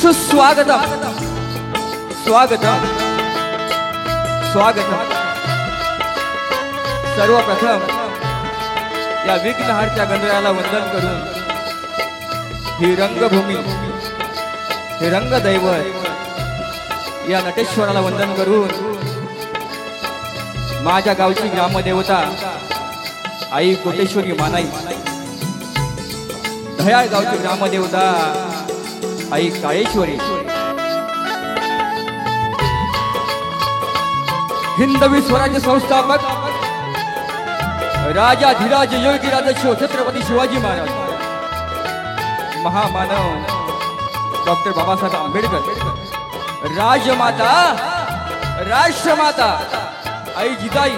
सुस्वागतम स्वागतम स्वागतम। सर्वप्रथम या विघ्नहारच्या गणरायाला वंदन करून ही रंगभूमी, हे रंगदैवत या नटेश्वराला वंदन करून माझ्या गावची ग्रामदेवता आई कोटेश्वरी मानाई, दयाळ गावची ग्रामदेवता आई काळेश्वरी, हिंदवी स्वराज्य संस्थापक राजाधिराज योगीराज छत्रपती शिवाजी महाराज, महामानव डॉक्टर बाबासाहेब आंबेडकर, राजमाता राष्ट्रमाता आई जिजाई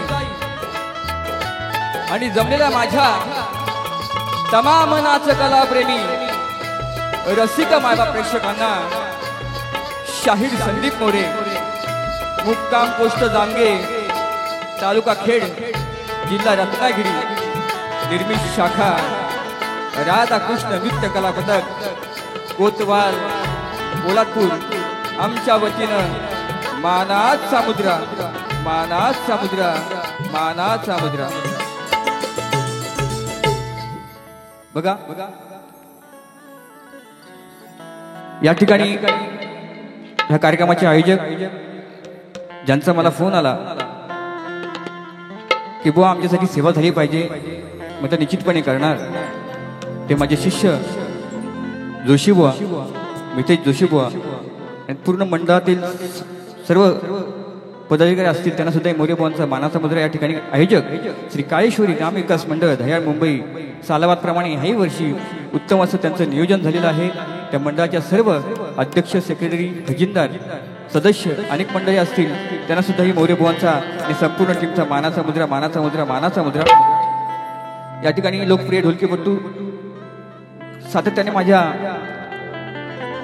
आणि जमलेल्या माझ्या तमाम नाचकला प्रेमी रसिक मायबा प्रेक्षकांना शाहीर संदीप मोरे, मुक्काम पोस्ट जामगे, तालुका खेड, जिल्हा रत्नागिरी, निर्मित शाखा राधा कृष्ण नृत्य कला पथक कोतवाल पोलादपूर आमच्या वतीनं मानात सामुद्रा, मानात सामुद्रा, मानात सामुद्रा। बघा या ठिकाणी ह्या कार्यक्रमाचे आयोजक ज्यांचा मला फोन आला की बुवा आमच्यासाठी सेवा झाली पाहिजे, मग तर निश्चितपणे करणार, ते माझे शिष्य जोशीबुवा, मितेश जोशीबुवा आणि पूर्ण मंडळातील सर्व पदाधिकारी असतील त्यांना सुद्धा मोरे बुवांचा मानाचा मुद्रा या ठिकाणी आयोजक श्री काळेश्वरी ग्राम विकास मंडळ दह्याळ मुंबई सालाबादप्रमाणे ह्याही वर्षी उत्तम असं त्यांचं नियोजन झालेलं आहे। त्या मंडळाच्या सर्व अध्यक्ष, सेक्रेटरी, खजिनदार, सदस्य अनेक मंडळी असतील त्यांना सुद्धा ही मोरे बुवांचा आणि संपूर्ण टीमचा मानाचा मुद्रा, मानाचा मुद्रा, मानाचा मुद्रा। या ठिकाणी लोकप्रिय ढोलकीपटू सातत्याने माझ्या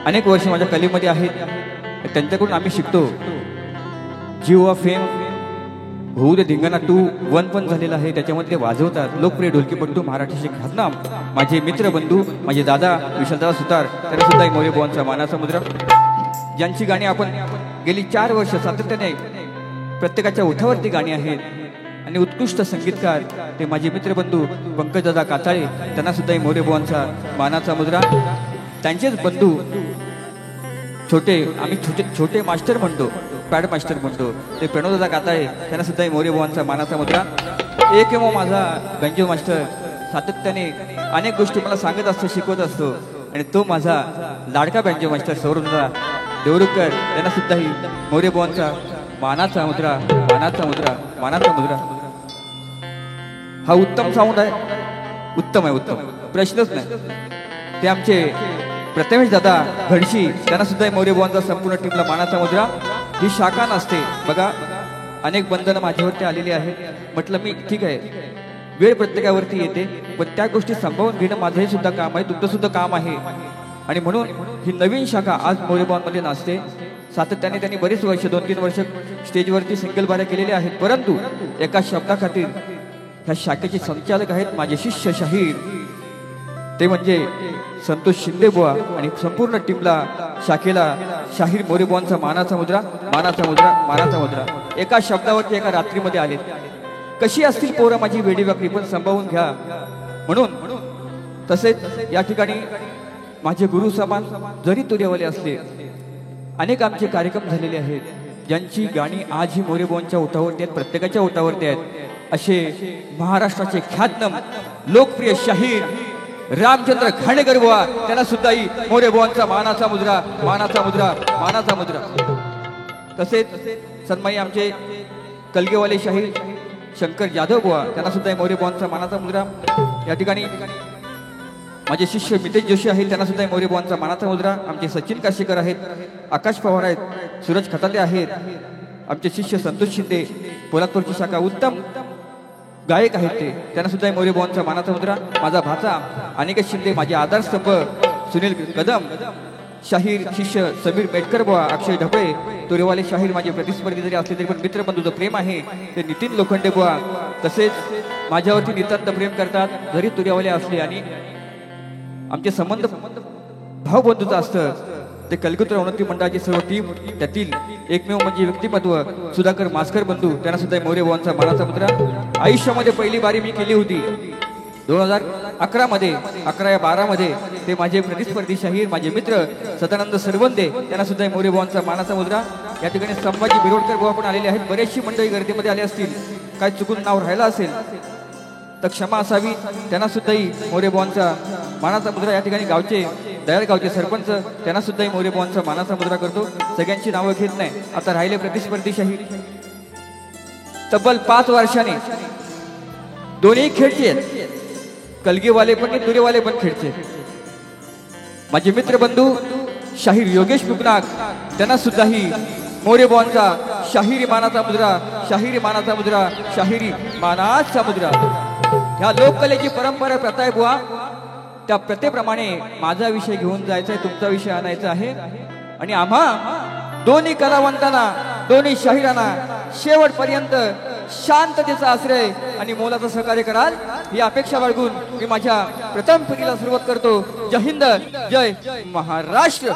अनेक वर्ष माझ्या कलेमध्ये आहेत, त्यांच्याकडून आम्ही शिकतो। जीव ऑफ फेम होऊ दे धिंगाणा 2-1 पण झालेला आहे, त्याच्यामध्ये ते वाजवतात। लोकप्रिय ढोलकीपटू महाराष्ट्राचे ख्यातनाम माझे मित्र बंधू, माझे दादा विशालदादा सुतार, त्यांना सुद्धा मोरे बुवांचा मानाचा मुद्रा। ज्यांची गाणी आपण गेली 4 वर्ष सातत्याने प्रत्येकाच्या ओठावरती गाणी आहेत आणि उत्कृष्ट संगीतकार ते माझे मित्र बंधू पंकजदादा काताळे, त्यांना सुद्धा मोरे बुवांचा मानाचा मुद्रा। त्यांचेच बंधू छोटे, आम्ही छोटे मास्टर म्हणतो, पॅड मास्टर म्हणतो, ते प्रणवदादा काताळे, त्यांना सुद्धा मोरे बुवांचा मानाचा मुद्रा। एक मग माझा गंजो मास्टर सातत्याने अनेक गोष्टी मला सांगत असतो, शिकवत असतो, आणि तो माझा लाडका बँजो मास्टर सौरभदादा देवरुखकर, त्यांना सुद्धा ही मोरे बुवांचा मानाचा मुद्रा, मानाचा मुद्रा, मानाचा मुद्रा। हा उत्तम साऊंड आहे, उत्तम आहे, उत्तम, प्रश्नच नाही। ते आमचे प्रथमेश दादा घडशी, त्यांना सुद्धा मोरे बुवांचा संपूर्ण टीमला मानाचा मुद्रा। ही शाखा नसते बघा, अनेक बंधनं माझ्यावरती आलेली आहेत, म्हटलं मी ठीक आहे, वेळ प्रत्येकावरती येते, पण त्या गोष्टी सांभाळून घेणं माझंही सुद्धा काम आहे, तुमचं सुद्धा काम आहे, आणि म्हणून ही नवीन शाखा आज मोरे बुवांमध्ये नाचते। सातत्याने त्यांनी बरेच वर्ष 2-3 वर्ष स्टेजवरती सिंगल बाऱ्या केलेल्या आहेत, परंतु एका शब्दाखातीर ह्या शाखेचे संचालक आहेत माझे शिष्य शाहीर, ते म्हणजे संतोष शिंदे बुवा, आणि संपूर्ण टीमला, शाखेला शाहीर मोरे बुवांचा मानाचा मुद्रा, मानाचा मुद्रा, मानाचा मुद्रा। एका शब्दावरती एका रात्रीमध्ये आले। कशी असतील पोरं माझी वेडी वाकडी, पण संभाळून घ्या म्हणून। तसेच या ठिकाणी माझे गुरु समान जरी तुर्यावाले असले, अनेक आमचे कार्यक्रम झालेले आहेत, ज्यांची गाणी आजही मोरे बुवांच्या ओठावरती आहेत, प्रत्येकाच्या ओठावरती आहेत, असे महाराष्ट्राचे ख्यातनाम लोकप्रिय शाहीर रामचंद्र खांडेकर बुवा, त्यांना सुद्धा ही मोरे बुवांचा मानाचा मुद्रा, मानाचा मुद्रा, मानाचा मुद्रा। तसेच सन्माई आमचे कलगेवाले शाहीर शंकर जाधव बुवा, त्यांना सुद्धा मोरे बुवांचा मानाचा मुद्रा। या ठिकाणी माझे शिष्य मितेश जोशी आहेत, त्यांना सुद्धा मोरे बुवांचा मानाचा मुद्रा। आमचे सचिन काशीकर आहेत, आकाश पवार आहेत, सूरज खताते आहेत, आमचे शिष्य संतोष शिंदे पोलादपूरची शाखा उत्तम गायक आहेत, ते त्यांना सुद्धा मोरे बुवांचा मानाचा मुद्रा। माझा भाचा अनिकेत शिंदे, माझे आधारस्तंभ सुनील कदम, शाहीर शिष्य समीर मेटकर बुवा, अक्षय ढपळे, तुरेवाले शाहीर माझे प्रतिस्पर्धी जरी असले तरी पण मित्रबंधूचं प्रेम आहे ते नितीन लोखंडे बुवा, तसेच माझ्यावरती नितांत प्रेम करतात जरी तुरेवाले असले, आणि आमचे संबंध भावबंधूचा असतं, ते कलकुत्रा उन्नती मंडळाची सर्व टीम, त्यातील एकमेव म्हणजे व्यक्तिमत्व सुधाकर मास्कर बंधू, त्यांना सुद्धा मोरे भावांचा मानाचा मुद्रा. आयुष्यामध्ये पहिली बारी मी केली होती 2011 मध्ये, 11 या 12 मध्ये. ते माझे प्रतिस्पर्धी शाहीर, माझे मित्र सदानंद सरवंदे, त्यांना सुद्धा मोरे भावांचा मानाचा मुद्रा. या ठिकाणी संभाजी बिरोडकर भाऊ पण आलेले आहेत. बरेचशी मंडळी गर्दीमध्ये आले असतील, काय चुकून नाव राहिलं असेल तर क्षमा असावी. त्यांना सुद्धाही मोरे भावांचा मानाचा मुद्रा. या ठिकाणी गावचे दयाळ गावचे सरपंच, त्यांना सुद्धाही मोरे भावांचा मानाचा मुद्रा करतो. सगळ्यांची नावं घेत नाही. आता राहिले प्रतिस्पर्धी शाहीर. तब्बल 5 वर्षाने दोन्ही खेळचे आहेत, कलगीवाले पण आणि दुरेवाले पण खेळचे. माझे मित्र बंधू शाहीर योगेश मुकनाक, त्यांना सुद्धाही मोरे भावांचा शाहिरी मानाचा मुद्रा, शाहिरी मानाचा मुद्रा, शाहिरी मानाचा मुद्रा. ह्या लोककलेची परंपरा प्रथा आहे बुवा. त्या प्रथेप्रमाणे माझा विषय घेऊन जायचा आहे, तुमचा विषय आणायचा आहे. आणि आम्हा दोन्ही कलावंतांना, दोन्ही शाहिरांना शेवटपर्यंत शांततेचा आश्रय आणि मोलाचं सहकार्य कराल ही अपेक्षा बाळगून मी माझ्या प्रथम फेरीला सुरुवात करतो. जय हिंद, जय महाराष्ट्र.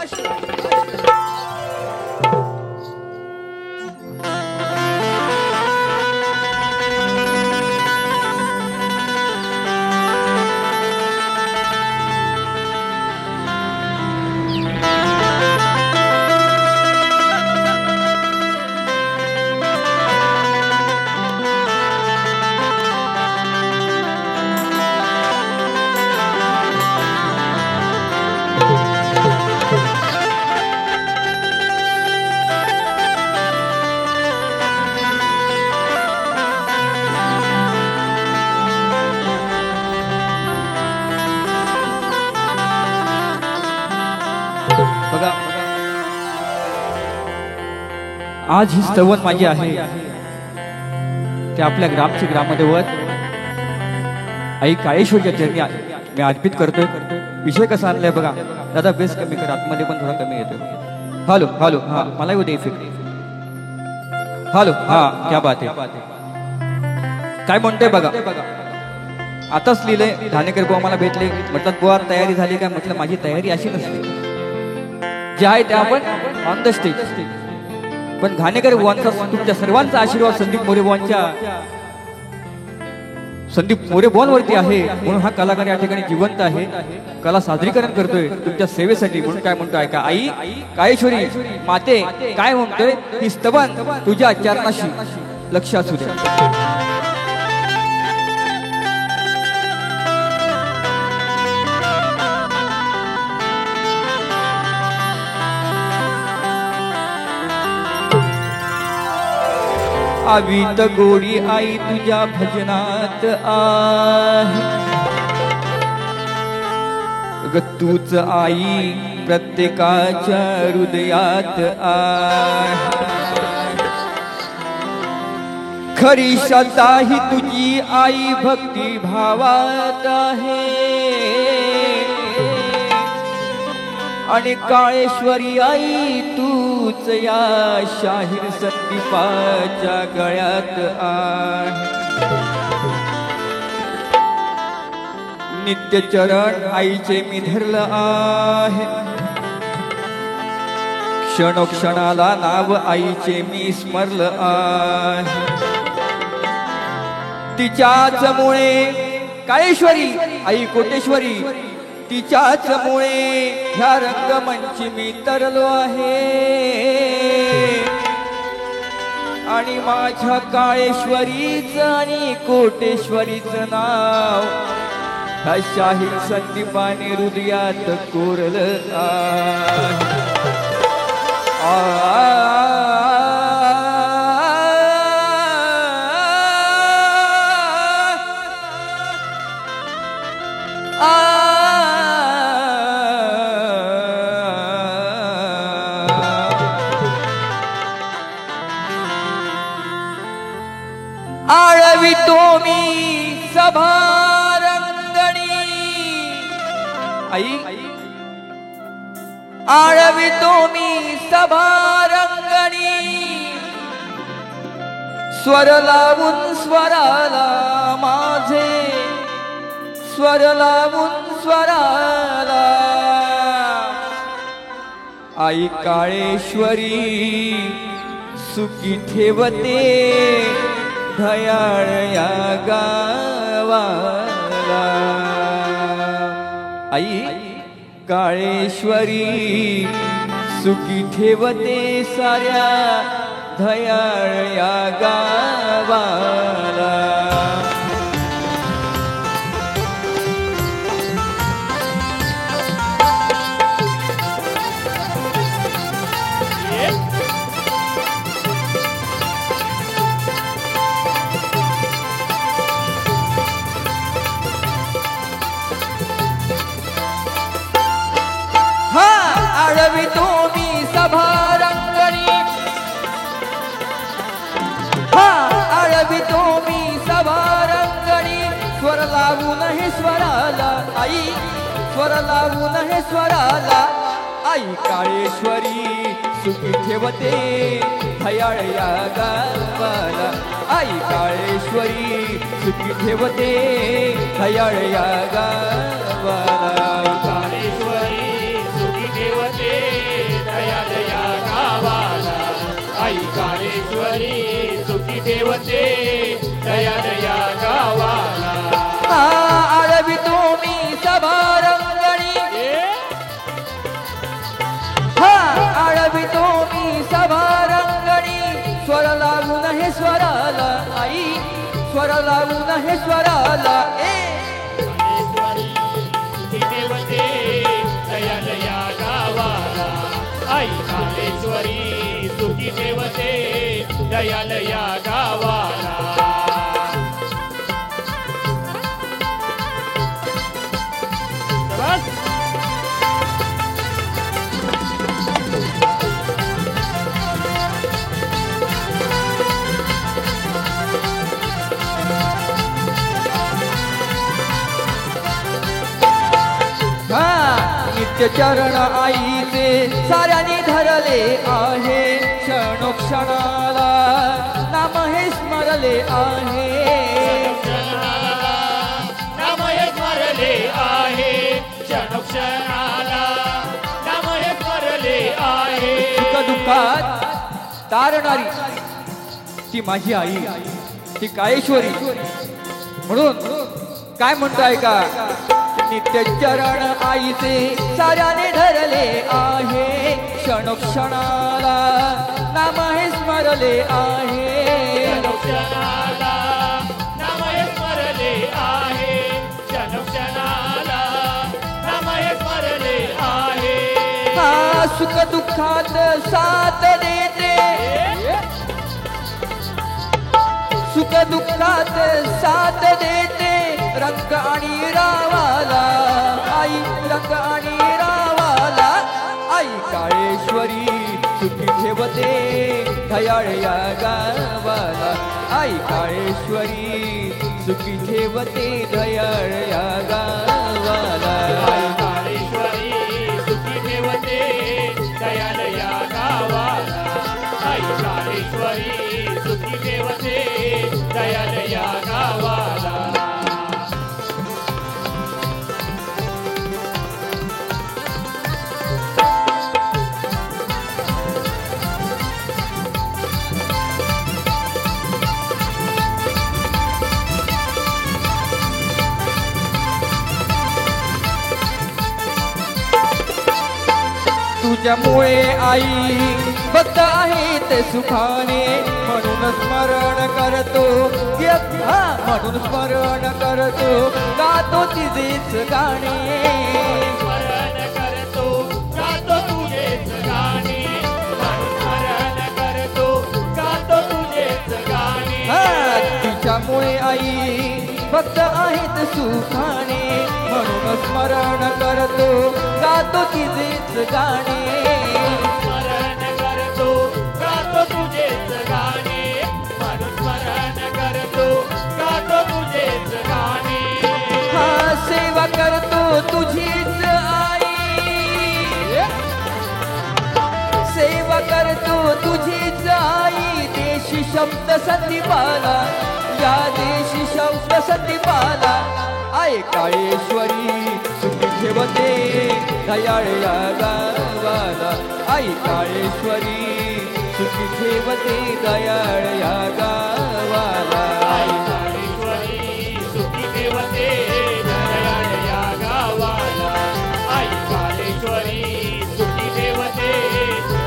आज ही स्तवन माझी आहे ते आपल्या ग्रामचे ग्रामदेवत आई काळेश्वरच्या चरणी मी अर्पित करतोय. विषय कसा आणलाय बघा दादा, बेस कमी कर, आतमध्ये पण थोडा कमी येतो. हॅलो हॅलो, हा मला येऊ दे इफेक्ट. हॅलो, हा क्या बात आहे. काय म्हणतोय बघा. आताच लिहिलंय, ठाणेकर बुवा मला भेटले, म्हटलं बुवा तयारी झाली काय? म्हटलं माझी तयारी अशी नसते, जे आहे ते आपण ऑन द स्टेज. पण घाणेकर बुवांचा, तुमच्या सर्वांचा आशीर्वाद संदीप मोरे बुवांवरती आहे, म्हणून हा कलाकार या ठिकाणी जिवंत आहे, कला सादरीकरण करतोय तुमच्या सेवेसाठी. म्हणून काय म्हणतो ऐका. आई काळेश्वरी माते काय म्हणतोय, ही स्तवन तुझ्या चरणाशी लक्ष असू दे. आवीत गोडी आई तुझ्या भजनात आहे ग, तूच आई प्रत्येकाच्या हृदयात आहे. खरी श्रद्धा ही तुझी आई भक्ती भावात आहे. आणि काळेश्वरी आई तूच या शाहीर संदीपाच्या गळ्यात आहे. नित्य चरण आईचे मी धरलं आहे, क्षणोक्षणाला नाव आईचे मी स्मरलं आहे. तिच्याच मुळे काळेश्वरी आई कोटेश्वरी, तिच्याच मुळे ह्या रंगमंची मी तरलो आहे. आणि माझ्या काळेश्वरीच आणि कोटेश्वरीच नाव ह्या शाहीर संदीपाने हृदयात कोरलं आहे. आळवितो मी सभारंगणी आई, आळवितो मी सभारंगणी, स्वर लावून स्वराला माझे, स्वर लावून स्वराला. आई काळेश्वरी सुखी ठेवते दयाळ या गावाला। आई काळेश्वरी सुखी ठेवते साऱ्या दयाळ या गावाला। आळवी तुम्ही सभा रंगणी, आळवी तुम्ही सभा रंगणी, स्वर लावून हे स्वराला आई, स्वर लावून हे स्वराला। आई काळेश्वरी सुखी ठेवते दयाळ या गावाला। आई काळेश्वरी सुखी ठेवते दयाळ या गावाला। आई काळेश्वरी सुखी ठेवते दयाळ या गावाला। आळवी तुम्ही सभा रंगणी, आळवी तुम्ही सभा रंगणी, स्वर लावून हे स्वराला आई, स्वर लावून हे स्वराला। काळेश्वरी सुखी ठेवते दयाळ या गावाला। आई काळेश्वरी सुखी ठेवते दयाळ या गावाला। नित्य चरण आईचे साऱ्याने धरले आहे, क्षणोक्षणाला नाम हे स्मरले आहे। नाम हे स्मरले आहे, क्षणोक्षणाला नाम हे स्मरले आहे। सुख दुःखात तारणारी ती माझी आई, ती काळेश्वरी। म्हणून काय म्हणताय का, नित्य चरण आईचे साऱ्याने धरले आहे, क्षणोक्षणाला नाम हे स्मरले आहे। क्षणोक्षणाला नाम हे स्मरले आहे, क्षणोक्षणाला नाम हे स्मरले आहे। सुख दुःखात साथ देते, सुख दुःखात साथ देते, रंग आणि रावाला आई, रंग आणि रावाला। आई काळेश्वरी सुखी ठेवते दयाळ या गावाला। आई काळेश्वरी सुखी ठेवते दयाळ या गावाला। आई काळेश्वरी सुखी ठेवते दयाळ या गावाला। आई काळेश्वरी सुखी ठेवते दयाळ या गावाला। तुझ्यामुळे आई भक्त आहेत सुखाने, म्हणून स्मरण करतो, म्हणून स्मरण करतो, गातो तिचेच गाणे, स्मरण करतो गातो तुझेच गाणे, स्मरण करतो गातो तुझेच गाणे। तुझ्यामुळे आई भक्त आहेत सुखाने, म्हणून स्मरण करतो, गातो तिचेच गाणे, स्मरण करतो गातो तुझेच गाणे, म्हणून स्मरण करतो गातो तुझेच गाणे। सेवा करतो तुझीच आई, सेवा करतो तुझीच आई, देशी शब्द संदीपाला, या देशी शब्द संदीपाला। आई काळेश्वरी सुखी ठेवते दयाळ या गावाला आई काळेश्वरी सुखी ठेवते दयाळ या गावाला आई काळेश्वरी सुखी ठेवते दयाळ या गावाला आई काळेश्वरी सुखी ठेवते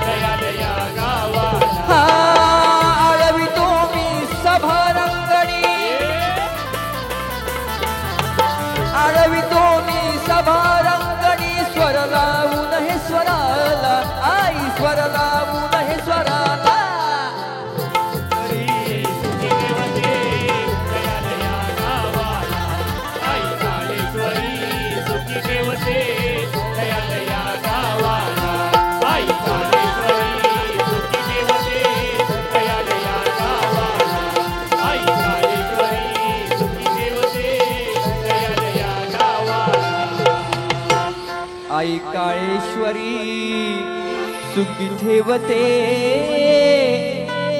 दयाळ या गावाला आळवितो मी सभा रंगणी आळवितो मी सभा रंगणी स्वर लावून हे स्वराला आई स्वर लावून हे स्वराला सुखी ठेवते दयाळ या गावाला आई काळेश्वरी सुखी ठेवते दयाळ या गावाला आई काळेश्वरी सुखी ठेवते दयाळ या गावाला आई काळेश्वरी सुखी ठेवते दयाळ या गावाला आई काळेश्वरी सुखी ठेवते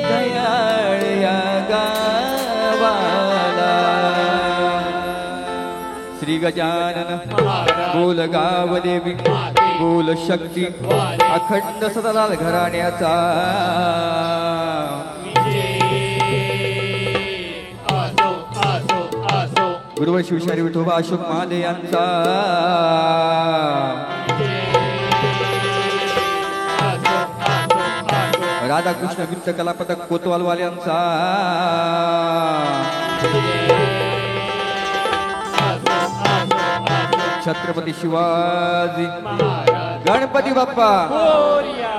दयाळ या गावाला श्री गजानन बोल गावदेवी बोल शक्ती अखंड सदलाल घराण्याचा आसो आसो आसो गुरुवर शिवशारी विठोबा अशोक महाले यांचा आसो आसो आसो राधाकृष्ण वित्त कलापथक कोतवालवाल्यांचा छत्रपती शिवाजी महाराज गणपती बाप्पा मोरया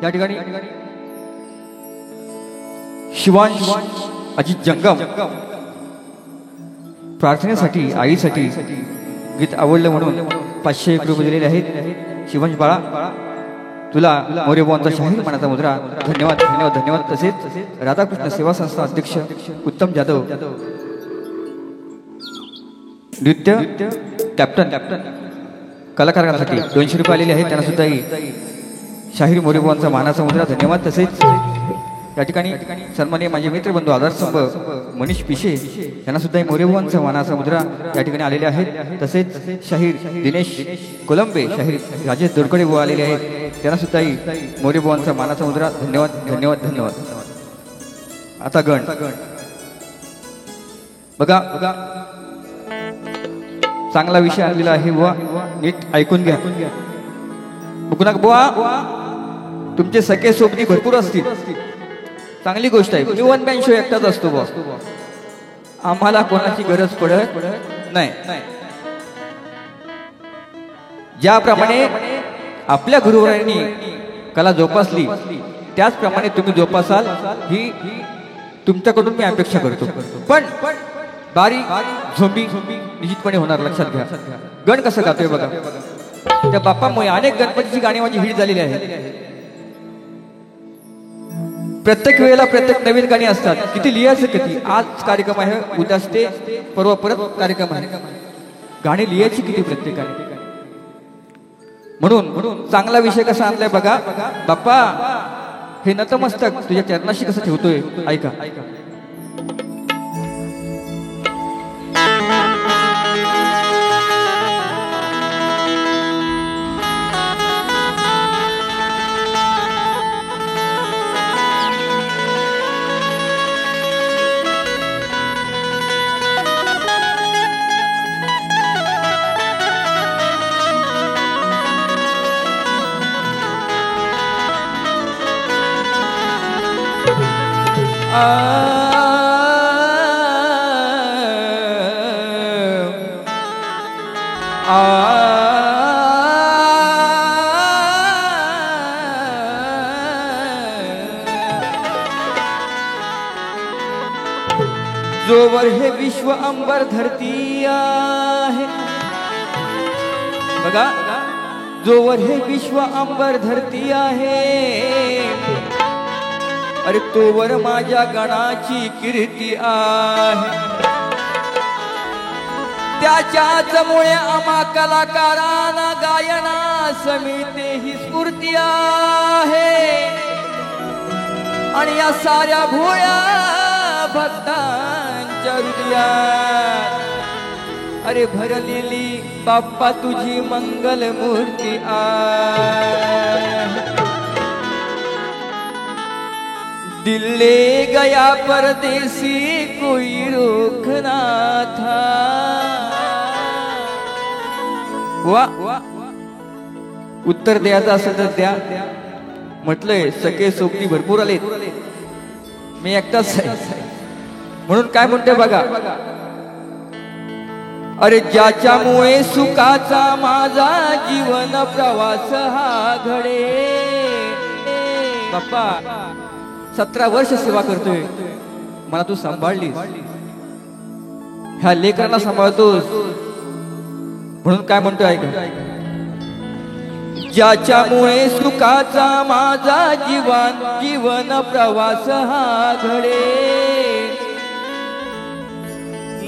या ठिकाणी शिवांश अजित जंगम प्रार्थनेसाठी आईसाठी गीत आवडलं म्हणून 501 रुपये दिलेले आहेत. शिवांश बाळा तुला मोरेबाबांचा शाहीर मनाचा मुद्रा. धन्यवाद धन्यवाद धन्यवाद. तसेच राधाकृष्ण सेवा संस्था अध्यक्ष उत्तम जाधव नृत्य कॅप्टन कलाकारांसाठी 200 रुपये आलेले आहेत. त्यांना सुद्धा शाहीर मोरेबाबांचा मानाचा मुद्रा. धन्यवाद. तसेच या ठिकाणी सन्माननीय माझे मित्रबंधू आधारस्तंभ मनीष पिशे यांना सुद्धा मोरेबाबांचा मानाचा मुद्रा या ठिकाणी आलेले आहेत. तसेच शाहीर दिनेश कोलंबे शाहीर राजेश दोडकडे बुवा आलेले आहेत. त्यांना सुद्धा मोरेबाबांचा मानाचा मुद्रा. धन्यवाद धन्यवाद धन्यवाद. आता गण बघा चांगला विषय आलेला आहे बुवा, नीट ऐकून घ्या. मुकुंदा बुवा तुमचे सखे सोबती भरपूर असतील, चांगली गोष्ट आहे. मी वन मॅन शो एकटाच असतो बुवा, आम्हाला कोणाची गरज पडत नाही. ज्याप्रमाणे आपल्या गुरुवरांनी कला जोपासली त्याचप्रमाणे तुम्ही जोपासाल ही तुमच्याकडून मी अपेक्षा करतो. पण बारीक झोंबी निश्चितपणे होणार, लक्षात घ्या. गण कसं गातोय बघा. त्या बाप्पामुळे अनेक गणपतीची गाणी माझी हिट झालेली आहेत. प्रत्येक वेळेला प्रत्येक नवीन गाणी असतात. किती लिहायचं किती. आज कार्यक्रम आहे, उद्या स्टे, परवा परत कार्यक्रम आहे. गाणी लिहायची किती प्रत्येकाने. म्हणून चांगला विषय कसा आणलाय बघा. बाप्पा हे नतमस्तक तुझ्या चरणाशी कसं ठेवतोय ऐका. जोवर हे विश्व अंबर धरती आहे बघा, जोवर हे विश्व अंबर धरती आहे, अरे तोवर माझ्या गणाची कीर्ती आहे. त्याच्याच मुळे आम्हा कलाकारांना गायनास मिळते ही स्फूर्ती आहे. आणि या साऱ्या भोळ्या भक्तांच्या हृदयात अरे भरलेली बाप्पा तुझी मंगल मूर्ती आहे. दिल ले गया परदेसी कोई रोकना था. वा उत्तर द्यायचं असेल तर द्या. म्हटलंय सगळे सोबती भरपूर आले, मी एकटाच आहे. म्हणून काय म्हणते बघा. अरे ज्याच्यामुळे सुखाचा माझा जीवन प्रवास हा घडे. बाप्पा 17 वर्ष सेवा करतोय, मला तू सांभाळलीस, ह्या लेकरांना सांभाळतोस. म्हणून काय म्हणतोय ऐका. ज्याच्यामुळे सुखाचा माझा जीवन प्रवास हा घडे.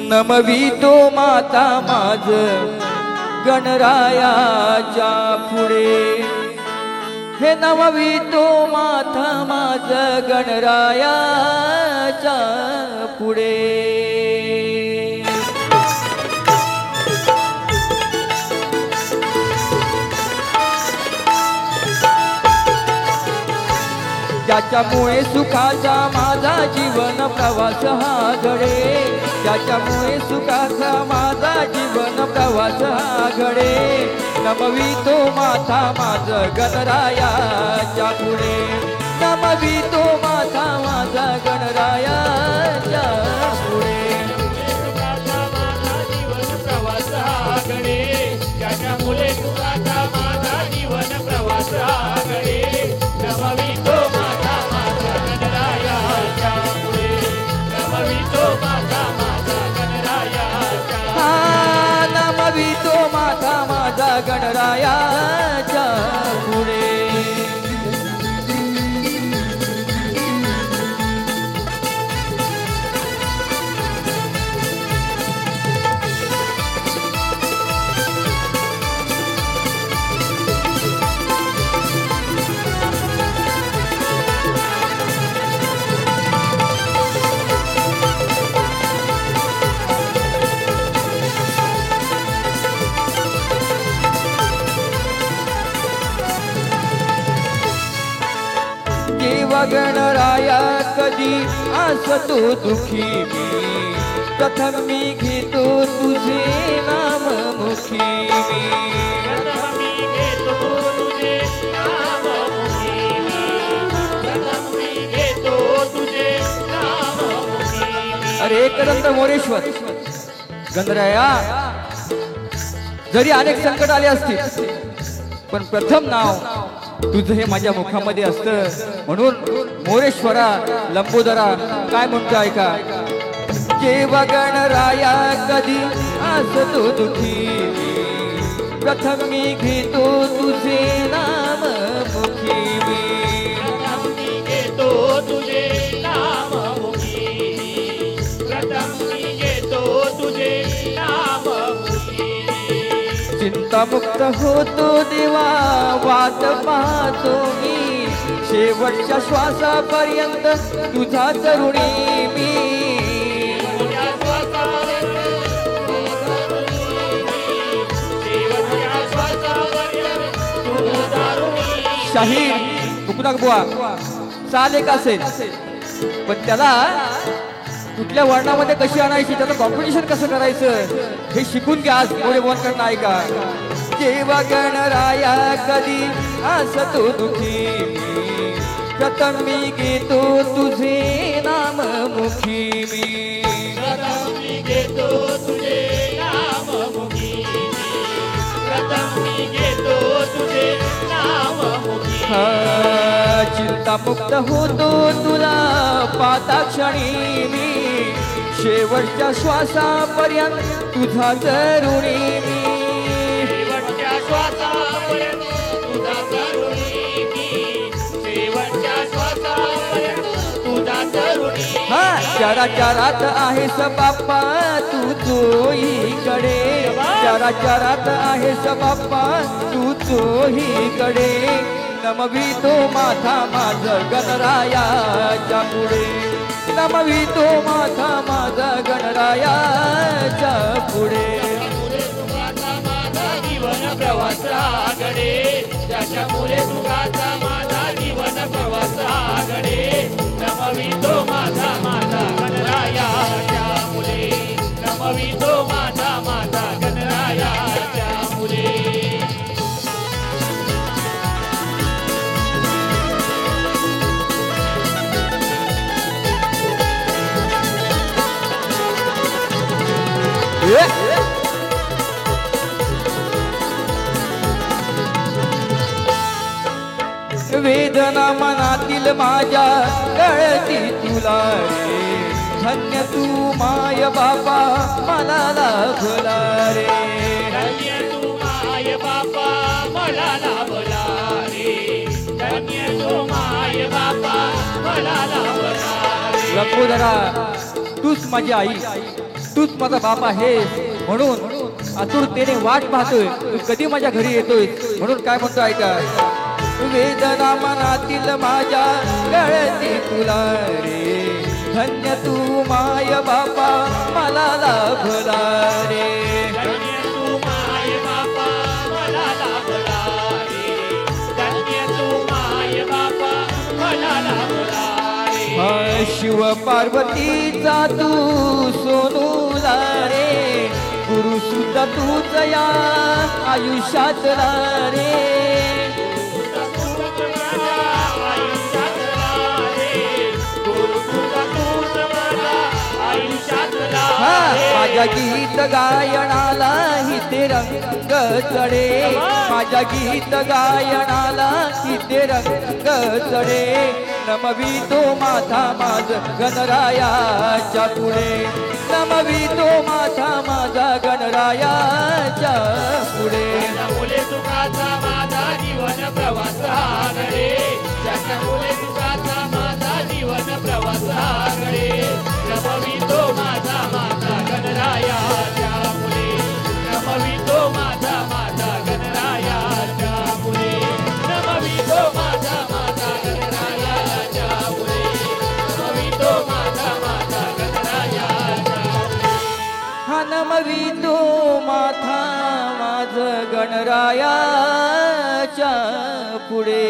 नमवितो माता माझ गणरायाच्या पुढे. हे नमवितो माता माझ गणरायाच्या पुढे. ज्याच्यामुळे सुखाचा माझा जीवन प्रवास हा घडे. ज्याच्यामुळे सुखाचा माझा जीवन प्रवास हा घडे. नमवितो माथा माझ गणरायाच्या पुढे. नमवितो माथा माझा गणरायाच्या पुढे. सुखाचा माझा जीवन प्रवास हा घडे. ज्याच्यामुळे सुखाचा माझा जीवन प्रवास हा घडे. नमवितो माता माझा गणरायाच्या पुढे. नमवितो माता माझा गणरायाच्या. नमवितो माता माझा गणरायाच्या पुढे. गणराया कधी असतो दुखी मी, प्रथम मी घेतो तुझे नाम मुखी. प्रथम मी घेतो तुझे तुझे नाममुखी प्रथम मी घेतो तुझे नाममुखी अरे एकदंत मोरेश्वर गंधराया, जरी अनेक संकट आले असतील पण प्रथम नाव तुझं हे माझ्या मुखामध्ये असतं. म्हणून मोरेश्वरा लंबोदरा काय म्हणतो ऐका. जेव्हा गणराया कधी असतो दुखी, प्रथम मी घेतो तुझे नाम मुखी. प्रथम मी घेतो तुझे नाममुखी प्रथम मी घेतो तुझे नाममुखी चिंतामुक्त होतो देवा वाट पाहतो मी, शेवटच्या श्वासापर्यंत तुझा तरुणी मी. तुझ्या श्वासापर्यंत शेवटच्या श्वासापर्यंत तुझा ऋणी. शाहीर मुकुनाक बुवा चाल एक असेल पण त्याला कुठल्या वर्णामध्ये कशी आणायची, त्याचं कॉम्पिटिशन कसं करायचं हे शिकून घ्या आज मोरे बोलकर ऐका. जेव्हा गणराया कधी असतो दुखी, प्रथम मी घेतो तुझे नाम मुखी मी. प्रथम मी घेतो तुझे नाममुखी प्रथम मी घेतो तुझे नाममुखी चिंतामुक्त होतो तुला पाता क्षणी मी, शेवटच्या श्वासापर्यंत तुझा तरुणी मी. शेवटच्या श्वासापर्यंत तुझा तरुणी मी शेवटच्या श्वासापर्यंत तुझा तरुणी. चराचरात आहेस बाप्पा तू चोहीकडे, चराचरात आहेस बाप्पा तू चोहीकडे. नमवितो माथा माझ गणरायाच्या पुढे, नमवितो माथा माझा गणरायाच्या पुढे. तुझा माझा जीवन प्रवास आगडे त्याच्यामुळे तुझा माझा जीवन प्रवास आगडे. नमवितो माझा माझा गणरायाच्या मुले नमवितो माझा माझा गणरायाच्या मुले. वेदना मनातील माझ्या कळती तुला रे, धन्य तू माय बाबा मला लाभला रे. धन्य तू माय बापा मला लाभला रे धन्य तू माय बापा मला लाभला रे. लंबोदरा तूच माझी आई, तूच माझा बाप आहे. म्हणून आतुरतेने वाट पाहतोय तू कधी माझ्या घरी येतोय. म्हणून काय म्हणतो ऐका. वेदना मनातील माझ्या कळती तुला रे, धन्य तू माय बापा मला लाभला रे. धन्य तू माय बापा मला लाभला रे धन्य तू माय बापा मला लाभला रे. शिव पार्वतीचा तू सोनूला रे, गुरु सुद्धा तूच या आयुष्यातला रे. माझ्या गीत गायनाला हिते रंग चढे, माझ्या गीत गायनाला हिते रंग चढे. नमवितो माथा माझ गणरायाच्या पुढे, नमवितो माथा माझा गणरायाच्या पुढे. मुले तुकाचा माझा जीवन प्रवास आगडे त्याच्यामुळे तुकाचा माझा जीवन प्रवास आगडे. नमवितो माझा माझा गणरायाच्या मुले नमवितो माझा माझा गणरायाच्या मुले नमवितो माझा माझा गणरायाच्या मुले नमवितो माझा माझा गणरायाच्या मुले. हा नमवितो माथा माझ गणरायाच्या पुढे.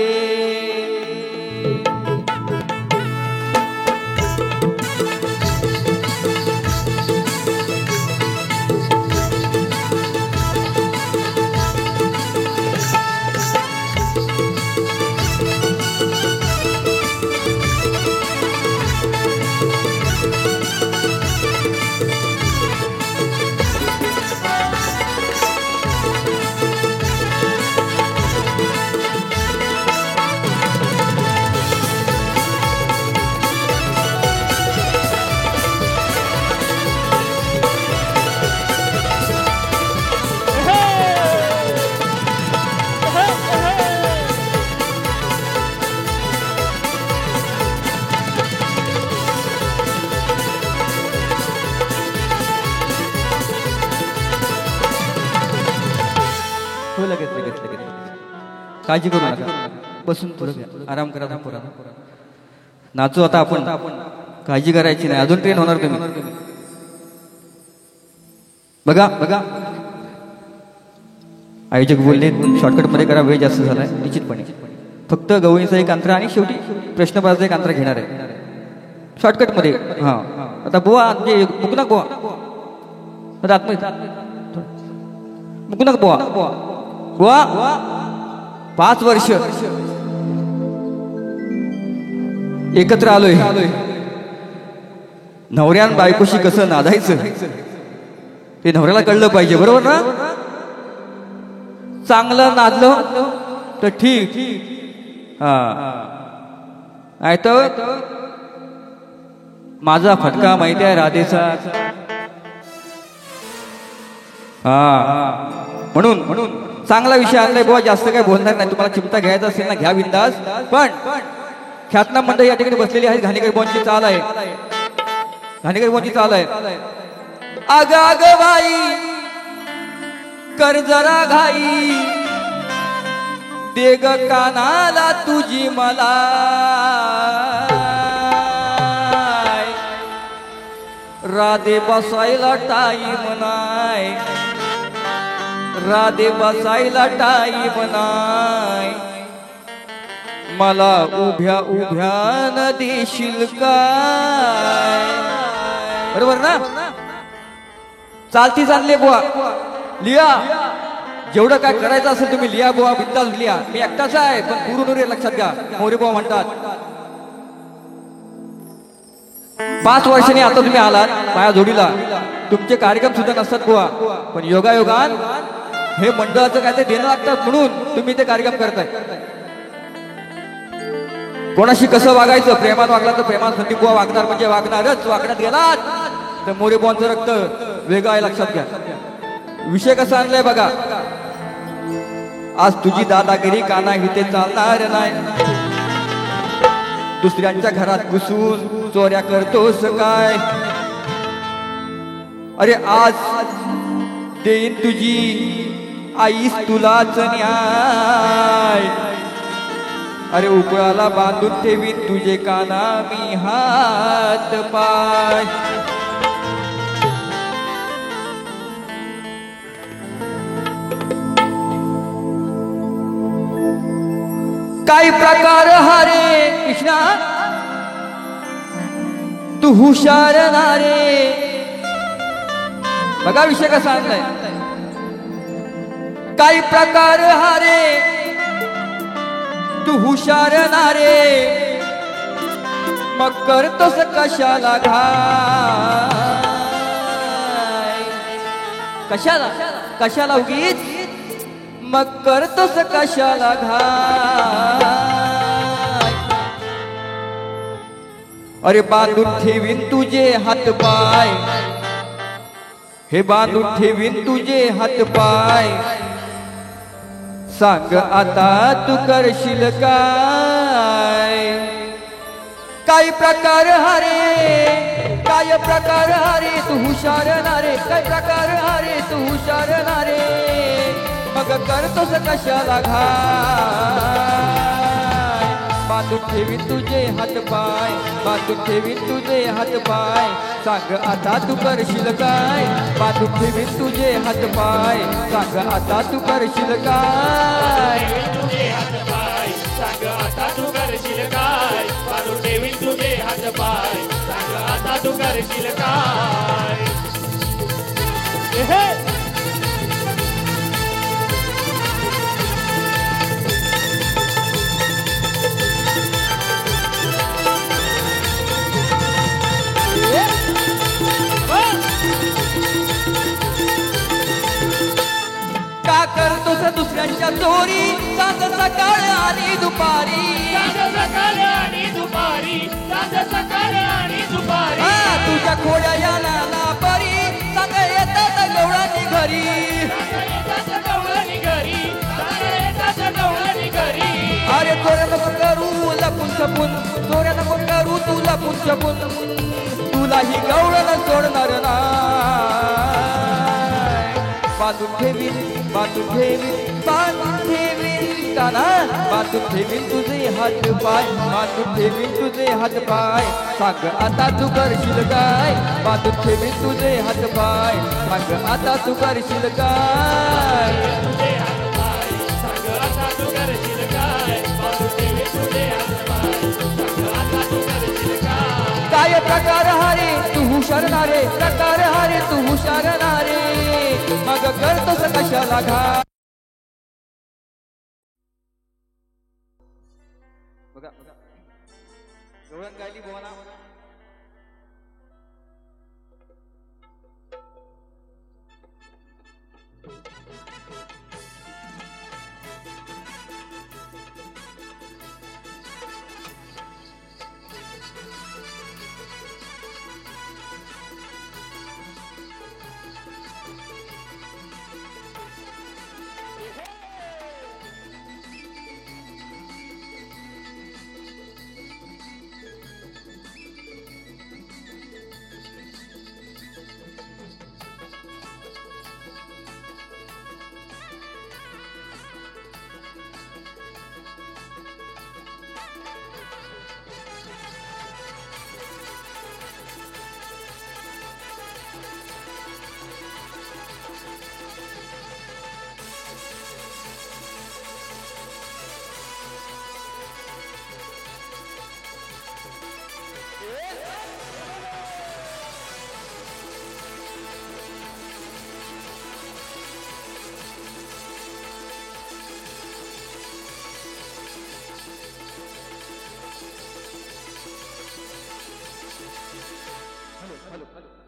काळजी करू नका, बसून थोडं घ्या, आराम करा थोडा. नाचू आता आपण, काळजी करायची नाही, अजून ट्रेन होणार तुम्ही. बघा बघा, आयोजक बोलले शॉर्टकट मध्ये करा, वेळ जास्त झालाय. निश्चितपणे फक्त गवळीचा एक अंतर आणि शेवटी प्रश्नपत्राचा एक अंतर घेणार आहे शॉर्टकट मध्ये. हा आता बुवा मुकुनाक बुवा, मुकुनाक बुवा, बुवा 5 वर्ष एकत्र आलोय. नवऱ्यान बायकोशी कसं नादायचं ते नवऱ्याला कळलं पाहिजे, बरोबर ना? चांगलं नादलं तर ठीक, हा नाही तर माझा फटका माहिती आहे राधेचा. हा म्हणून चांगला विषय आणलाय बुवा, जास्त काही बोलणार नाही. तुम्हाला चिमटा घ्यायचा असेल ना घ्या बिंदास, पण ख्यातनाम मंडळी या ठिकाणी बसलेली आहेत. घाणेकरी बोनची चाल आहे, घाणेकरी बोनची चाल आहे. अग अग बाई कर जरा घाई, दे ग कानाला तुझी मला, राधे बसायला टाईम नाय, राधे बसायला टाईम नाय, मला उभ्या उभ्यान देशील काय? बरोबर ना? चालती चालले बुवा, लिहा जेवढं काय करायचं असेल तुम्ही लिहा बुवा, बिंदास लिहा. मी एकटाच आहे पण गुरुनुरे लक्षात घ्या. मोरे बुवा म्हणतात 5 वर्षांनी आता तुम्ही आलात माझ्या जोडीला, तुमचे कार्यक्रम सुद्धा नसतात बुवा, पण योगायोगान हे मंडळाचं काय ते देणं लागतात म्हणून तुम्ही ते कार्यक्रम करताय. कोणाशी कसं वागायचं, प्रेमात वागला तर प्रेमात, संदीप बुवा वागणार म्हणजे वागणारच, वागण्यात गेलात तर मोरे बुवांचं रक्त वेगळं आहे, लक्षात घ्या. विषय कसा आणलाय बघा, आज तुझी दादागिरी काना इथे चालणार नाही, दुसऱ्यांच्या घरात घुसून चोऱ्या करतोस काय? अरे आज देईन तुझी आईस तुलाच न्याय, अरे उपळाला बांधून ठेवीन तुझे काना मी हात पाय. काही प्रकार हरे कृष्णा तू हुशार नारे. बघा विषय कसा आणलाय, काही प्रकार हरे तू हुशार नारे, मग करतोस कशाला घाय? कशाला कशाला उगीच मग करतोस कशाला घाय? अरे बांधून ठेवीन तुझे हात पाय, हे बांधून ठेवीन तुझे हात पाय, सांग आता तू करशील काय? काही प्रकार हरे, काय प्रकार हरे तू हुशार नारे, काय प्रकार हरे तू हुशार नारे, मग करतोस कशाला घाय? बांधून ठेवीन तुझे हात पाय, बांधून ठेवीन तुझे हात पाय, सांग आता तू करशील काय? बांधून ठेवीन तुझे हात पाय, सांग आता तू करशील काय? तुझे हात पाय, सांग आता तू करशील काय? बांधून ठेवीन तुझे हात पाय, सांग आता तू करशील काय? का करतोस दुसऱ्यांच्या चोरी, सांज सकाळ आणि दुपारी, सांज सकाळ आणि दुपारी, सांज सकाळ आणि दुपारी, तुझ्या खोड्या या नाना परी, सांग येतात गवळणी घरी, येतात गवळणी घरी, येतात गवळणी घरी. अरे चोऱ्या नको करू लपून छपून, चोऱ्या नको करू तू लपून छपून, तुलाही गवळण सोडणार नाही. बांधून ठेवीन, बांधून ठेवीन, बांधून ठेवीन काना बांधून ठेवीन तुझे हात पाय बांधून ठेवीन तुझे हात पाय सांग आता तू करशील काय बांधून ठेवीन तुझे हात पाय सांग आता तू करशील काय तुझे हात पाय सांग आता तू करशील काय बांधून ठेवीन तुझे हात पाय सांग आता तू करशील काय काय प्रकार हारे तू हुशार नारे प्रकार हारे तू हुशार नारे मग करतोस कशाला घा बघा गवळण गायली बोना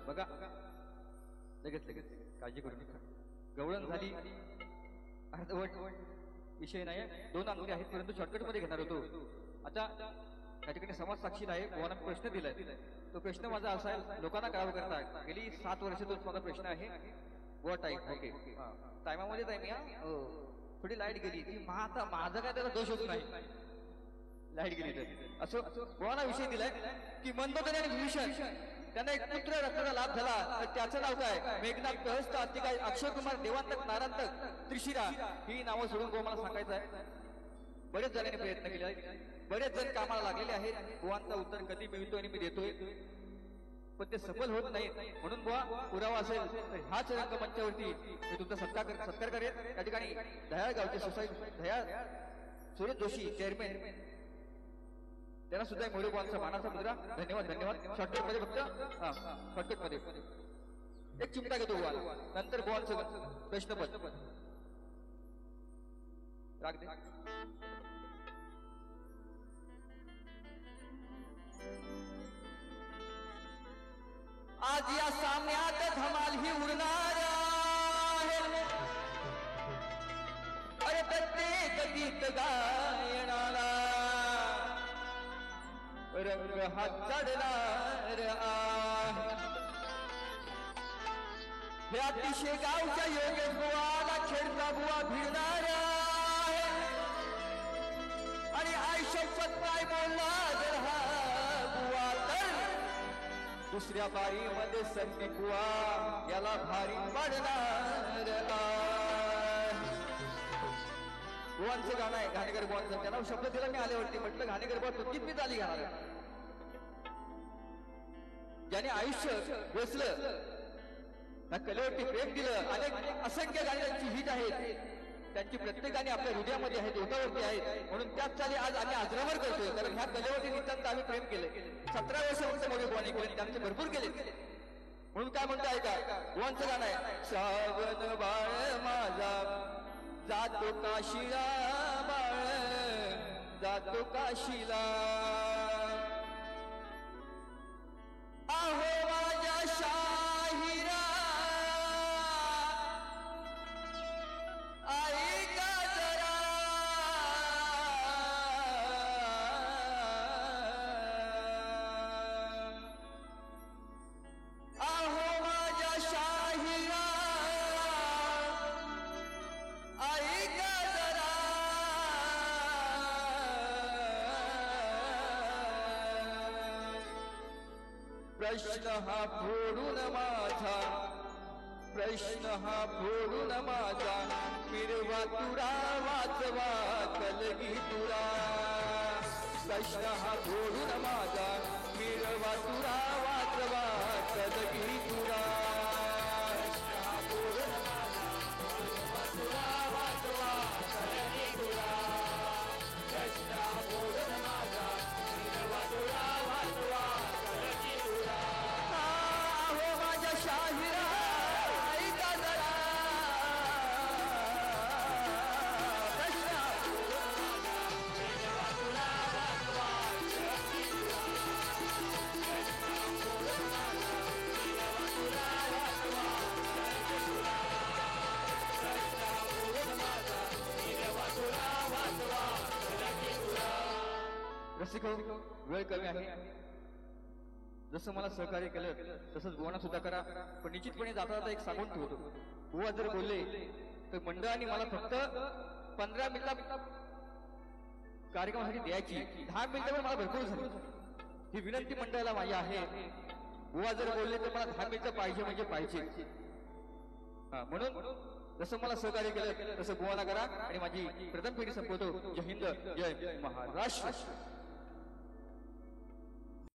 बघा लगेच लगेच काळजी करू नका गवळण झाली अर्धवट विषय नाही दोन अंगुली आहेत परंतु शॉर्टकट मध्ये घेणार होतो आता त्या ठिकाणी समाज साक्षीला आहे गोवाना प्रश्न दिलाय तो प्रश्न माझा असा आहे लोकांना कळावं करता गेली 7 वर्षातून माझा प्रश्न आहे गोवा टाईम ओके टायमामध्येच आहे मी थोडी लाईट गेली ती आता माझा काय त्याला दोष होत नाही लाईट गेली तर असं गोवाना विषय दिलाय की मंदोदरी आणि भीषण त्यांना एक पुत्र रक्ताचा लाभ झाला तर त्याचं नाव काय मेघनाथ प्रहस्त काय अक्षय कुमार देवांतक नारांतक त्रिशिरा ही नावं सोडून गोवा मला सांगायचं आहे बरेच जणांनी प्रयत्न केले आहेत बरेच जण कामाला लागलेले आहेत गोवांचा उत्तर कधी मिळतो आणि मी देतोय पण ते सफल होत नाही म्हणून गोवा पुरावा असेल तर ह्याच रंगमंचावरती मी तुमचा सत्कार करेन त्या ठिकाणी दयाळ गावचे सोसायटी दयाळ सुरेश जोशी चेअरमॅन त्यांना सुद्धा मोरे गोवांचा मानाचा मुद्रा धन्यवाद धन्यवाद शॉर्टकट मध्ये फक्त हा शॉर्टकट मध्ये एक चिमटा घेतो गोवा नंतर गोवांचं प्रश्नपद राग दे आज या सामन्यात धमाल ही उडणार आहे अरे प्रत्येक गीत गायनाला रंग हा चढणार आहे हे अतिशय गावच्या योगेश बुवाला खेळता बुवा भिडणार आहे आणि आयुष्यात काय बोलला जर हा बुवा तर दुसऱ्या बारीमध्ये संधी बुवा याला भारी पडणार बुवांचं गाणं आहे घाणेकर बुवांचं त्याला शब्द दिला मी आल्यावरती म्हटलं घाणेकर बुवा तुकीत मी झाली घालणार ज्याने आयुष्य वेचलं त्या कलेवरती प्रेम दिलं अनेक असंख्य गाणी त्यांची हिट आहेत त्यांची प्रत्येक गाणी आपल्या हृदयामध्ये आहेत ओठावरती आहेत म्हणून त्याच चाली आज आम्ही आजरावर करतोय कारण ह्या कलेवरती नितांत आम्ही प्रेम केले 17 वर्ष फक्त मोठे बुवानी केले त्यांचे भरपूर केले म्हणून काय म्हणताय का बुवांचं गाणं आहे श्रावण बाळ माझा जातो काशीला बाळ जातो काशीला आहो माझ्या शाहिरा ऐका जरा आहो माझ्या शाहिरा ऐका जरा प्रश्न हा फोडून माझा प्रश्न हा फोडून माझा मिरवा तुरा वाचवा कलगी तुरा प्रश्न हा फोडून माझा मिरवा तुरा वाचवा कलगी तुरा हो माझ्या शाहिरा ऐका जरा रसिक वेळ कमी आहे. जसं मला सहकार्य केलं तसंच बुवांना सुद्धा करा. पण निश्चितपणे जाता जाता एक सांगून ठेवतो. बुवा जर बोलले तर मंडळाने मला फक्त 15 मिनिटं कार्यक्रमासाठी द्यायची. 10 मिनिटं मला भरपूर झाली. ही विनंती मंडळाला माझी आहे. बुवा जर बोलले तर मला 10 मिनिटं पाहिजे म्हणजे पाहिजे. म्हणून जसं मला सहकार्य केलं तसं बुवांना करा आणि माझी प्रथम फेरी संपवतो. जय हिंद, जय महाराष्ट्र.